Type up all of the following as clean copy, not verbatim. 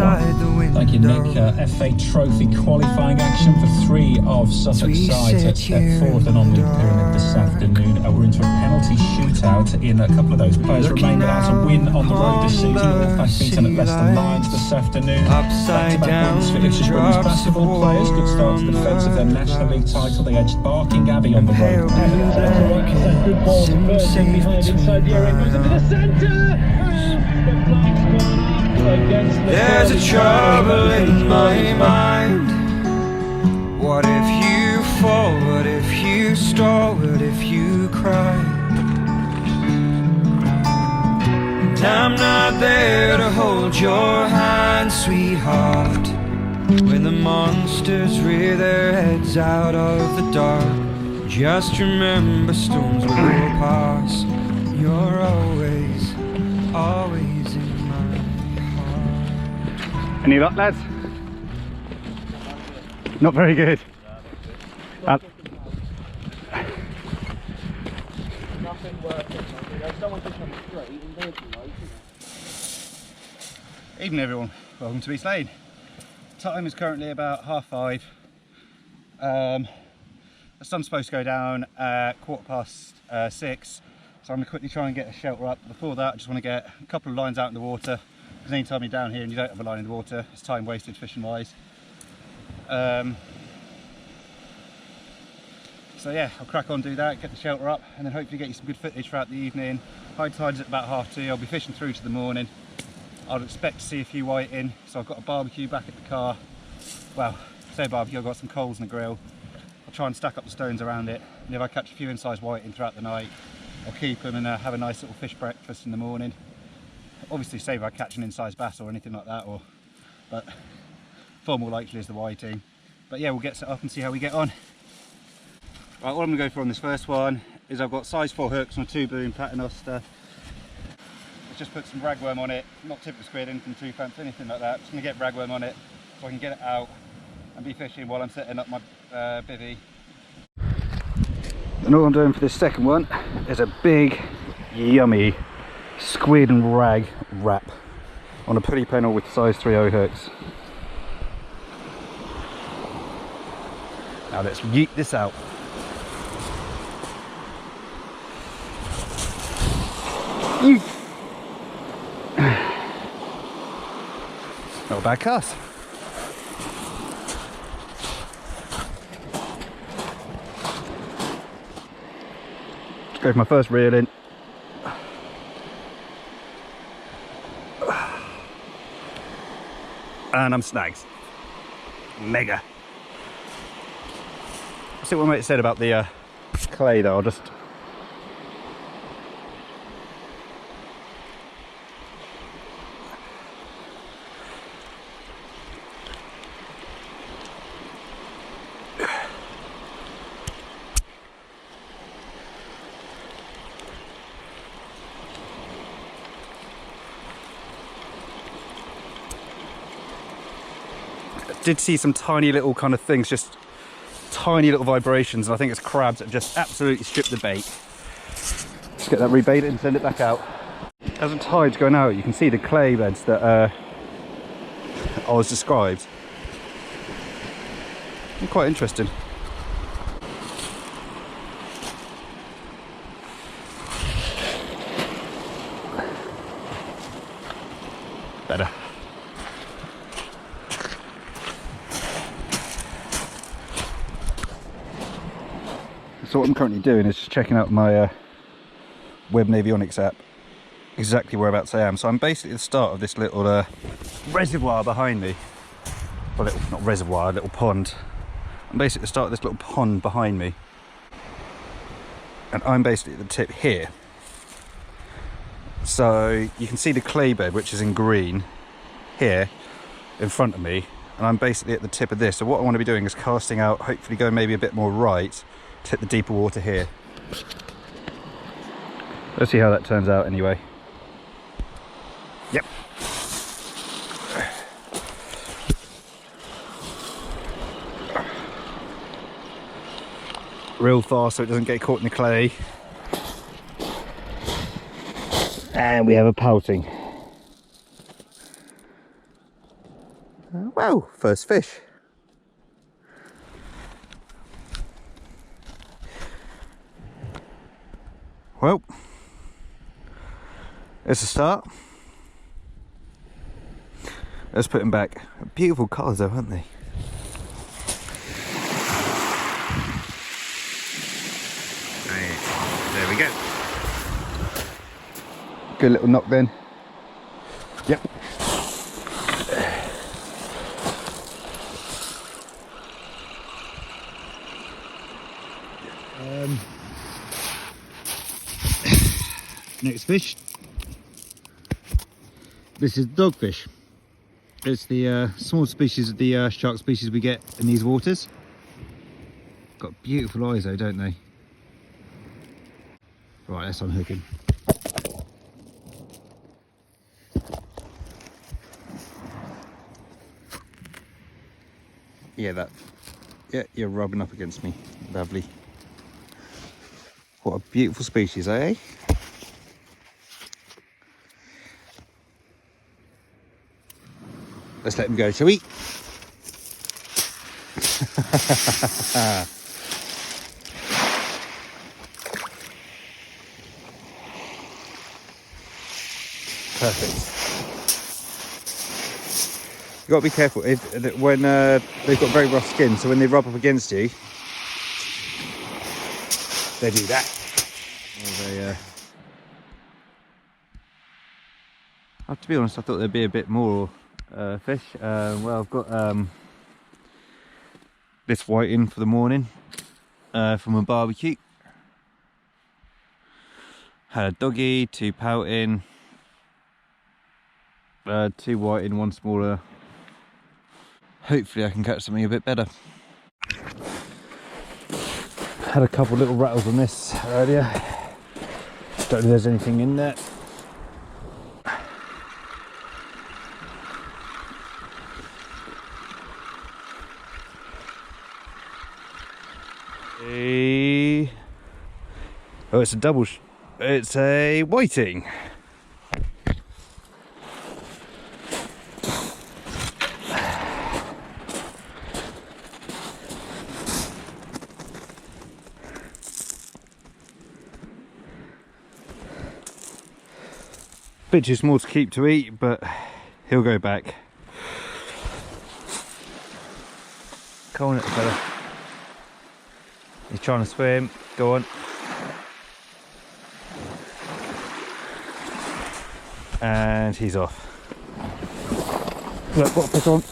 outside the window. Thank you, Nick. F8 Trophy qualifying action for 3 of Suffolk's sides at Hepworth and on Loop Pyramid this afternoon. We're into a penalty shootout in a couple of those players remain without a win on the road this season. All beaten at Leicester Lions this afternoon. Back-to-back wins for Ipswich women's basketball players. Good start to the defence of their National League title. They edged Barking Abbey on the road. Good ball to Virgin behind inside the area. Goes into the centre. There's a trouble in my mind. What if you fall? What if you stall? What if you cry? And I'm not there to hold your hand, sweetheart, when the monsters rear their heads out of the dark. Just remember, storms will pass. You're always, always in my heart. Any luck, lads? Not very good. Nothing working. Someone just on the street and there's Evening everyone, welcome to East Lane. Time is currently about 5:30. The sun's supposed to go down at 6:15, so I'm going to quickly try and get a shelter up. Before that, I just want to get a couple of lines out in the water, because anytime you're down here and you don't have a line in the water, it's time wasted fishing wise. So yeah, I'll crack on, do that, get the shelter up, and then hopefully get you some good footage throughout the evening. High tide's at about 2:30. I'll be fishing through to the morning. I'd expect to see a few whiting, so I've got a barbecue back at the car. Well, say barbecue, I've got some coals in the grill. I'll try and stack up the stones around it, and if I catch a few incised whiting throughout the night, I'll keep them and have a nice little fish breakfast in the morning. Obviously, say if I catch an incised bass or anything like that, but far more likely is the whiting. But yeah, we'll get set up and see how we get on. Right, what I'm going to go for on this first one is I've got size 4 hooks on a 2-boom paternoster. Just put some ragworm on it, not tip of squid, anything too fancy, anything like that. Just going to get ragworm on it so I can get it out and be fishing while I'm setting up my bivvy. And all I'm doing for this second one is a big, yummy squid and rag wrap on a pulley pennel with size 3/0 hooks. Now let's yeet this out. Not a bad cast. Just go for my first reel in. And I'm snags. Mega. See what my mate said about the clay though. I'll just did see some tiny little kind of things, just tiny little vibrations, and I think it's crabs that have just absolutely stripped the bait. Let's get that rebaited and send it back out. As the tide's going out, you can see the clay beds that I was described. They're quite interesting. Better. So what I'm currently doing is just checking out my Web Navionics app, exactly whereabouts I am. So I'm basically at the start of this little reservoir behind me. Well, not reservoir, a little pond. I'm basically at the start of this little pond behind me. And I'm basically at the tip here. So you can see the clay bed, which is in green, here in front of me. And I'm basically at the tip of this. So what I want to be doing is casting out, hopefully going maybe a bit more right, to hit the deeper water here. Let's see how that turns out anyway. Yep. Real fast so it doesn't get caught in the clay. And we have a pouting. Well, first fish. Well, it's a start. Let's put him back. Beautiful colours though, aren't they? There we go. Good little knock then. Yep. Next fish. This is dogfish. It's the small species of the shark species we get in these waters. Got beautiful eyes though, don't they? Right, let's unhook him. Yeah, you're rubbing up against me. Lovely. What a beautiful species, eh? Let's let him go, shall we? Perfect. You've got to be careful when they've got very rough skin, so when they rub up against you, they do that. I have to be honest, I thought there'd be a bit more fish. Well, I've got this whiting for the morning from a barbecue. Had a doggy, 2 pouting, 2 whiting, 1 smaller. Hopefully I can catch something a bit better. Had a couple little rattles on this earlier. Don't know if there's anything in there. Oh, it's a double. It's a whiting. Bit too small to keep to eat, but he'll go back. Come on, little fella. He's trying to swim. Go on. And he's off. Look, what put on.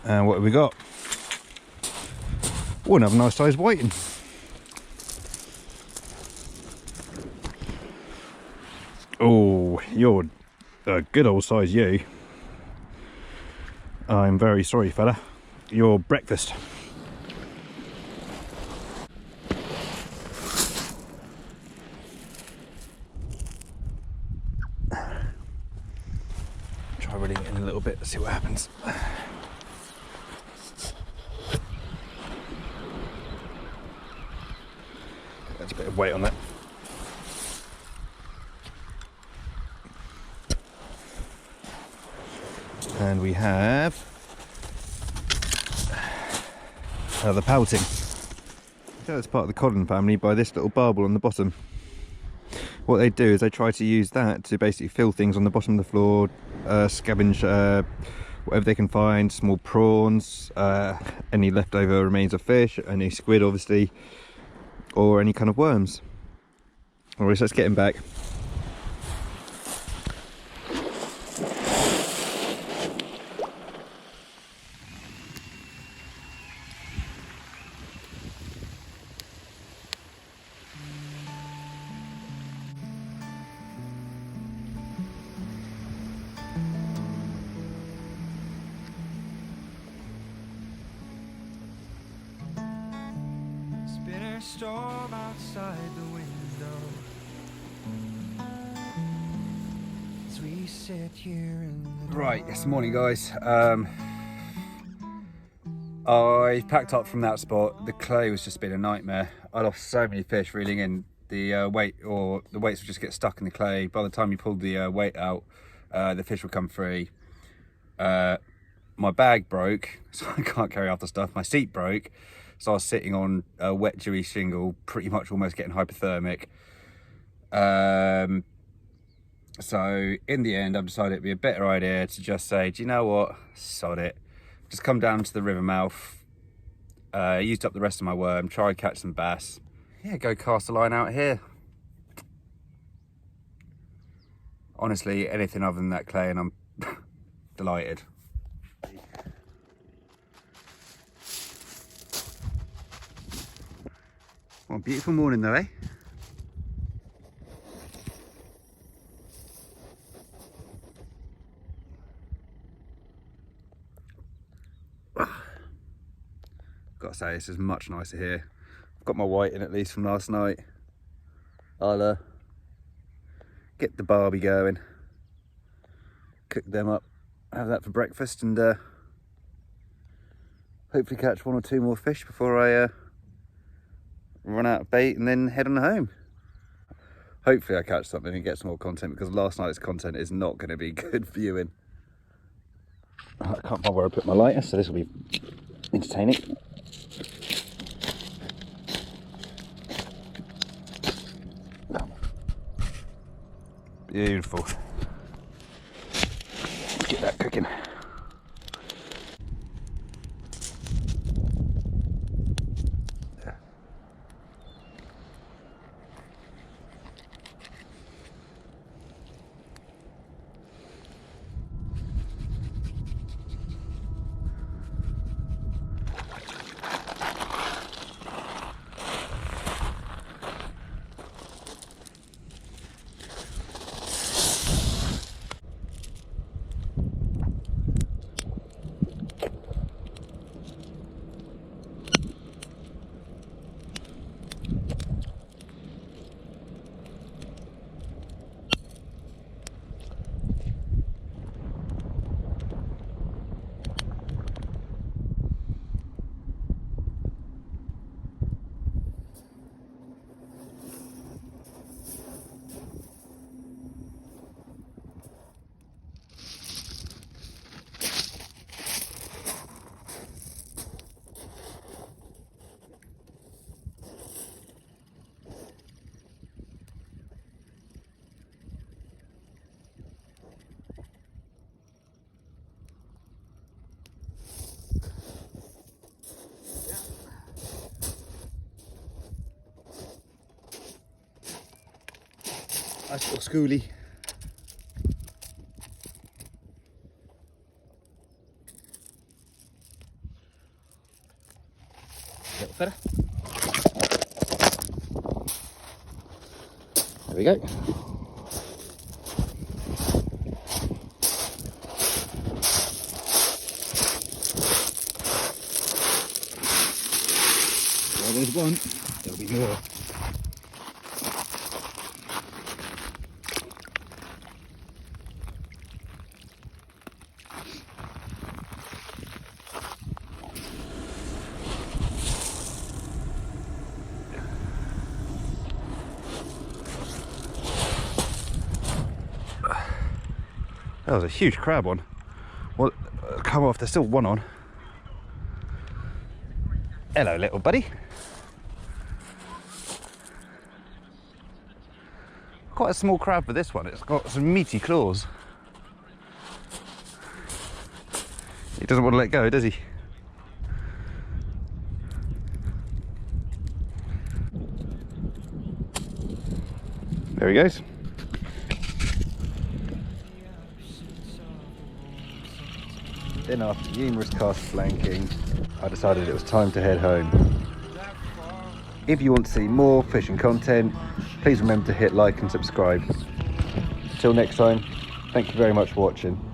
And what have we got? Oh, another nice sized whiting. Oh, you're a good old size, you. I'm very sorry, fella. Your breakfast. Try reeling it in a little bit, see what happens. That's a bit of weight on that. And we have the pouting. So it's part of the codon family by this little barbel on the bottom. What they do is they try to use that to basically fill things on the bottom of the floor, scavenge whatever they can find, small prawns, any leftover remains of fish, any squid obviously, or any kind of worms. Alright, so let's get him back. Storm outside the window as we sit here in the Right, it's morning, guys. I packed up from that spot. The clay was just been a nightmare. I lost so many fish reeling in. The weights would just get stuck in the clay. By the time you pulled the weight out, the fish would come free. My bag broke, so I can't carry after stuff. My seat broke, so I was sitting on a wet, dewy shingle, pretty much almost getting hypothermic. So in the end, I've decided it'd be a better idea to just say, do you know what? Sod it. Just come down to the river mouth, used up the rest of my worm, try and catch some bass. Yeah, go cast a line out here. Honestly, anything other than that clay, and I'm delighted. What a beautiful morning though, eh? Gotta say, this is much nicer here. I've got my white in at least from last night. I'll get the barbie going, cook them up, have that for breakfast, and hopefully catch 1 or 2 more fish before I run out of bait and then head on home. Hopefully I catch something and get some more content, because last night's content is not going to be good viewing. I can't find where I put my lighter, so this will be entertaining. Beautiful. Get that cooking. Nice little schoolie. Little fella. There we go. Well, there's one. There'll be more. That was a huge crab one. Well, come off, there's still one on. Hello, little buddy. Quite a small crab for this one. It's got some meaty claws. He doesn't want to let go, does he? There he goes. Then after numerous casts flanking, I decided it was time to head home. If you want to see more fishing content, please remember to hit like and subscribe. Until next time, thank you very much for watching.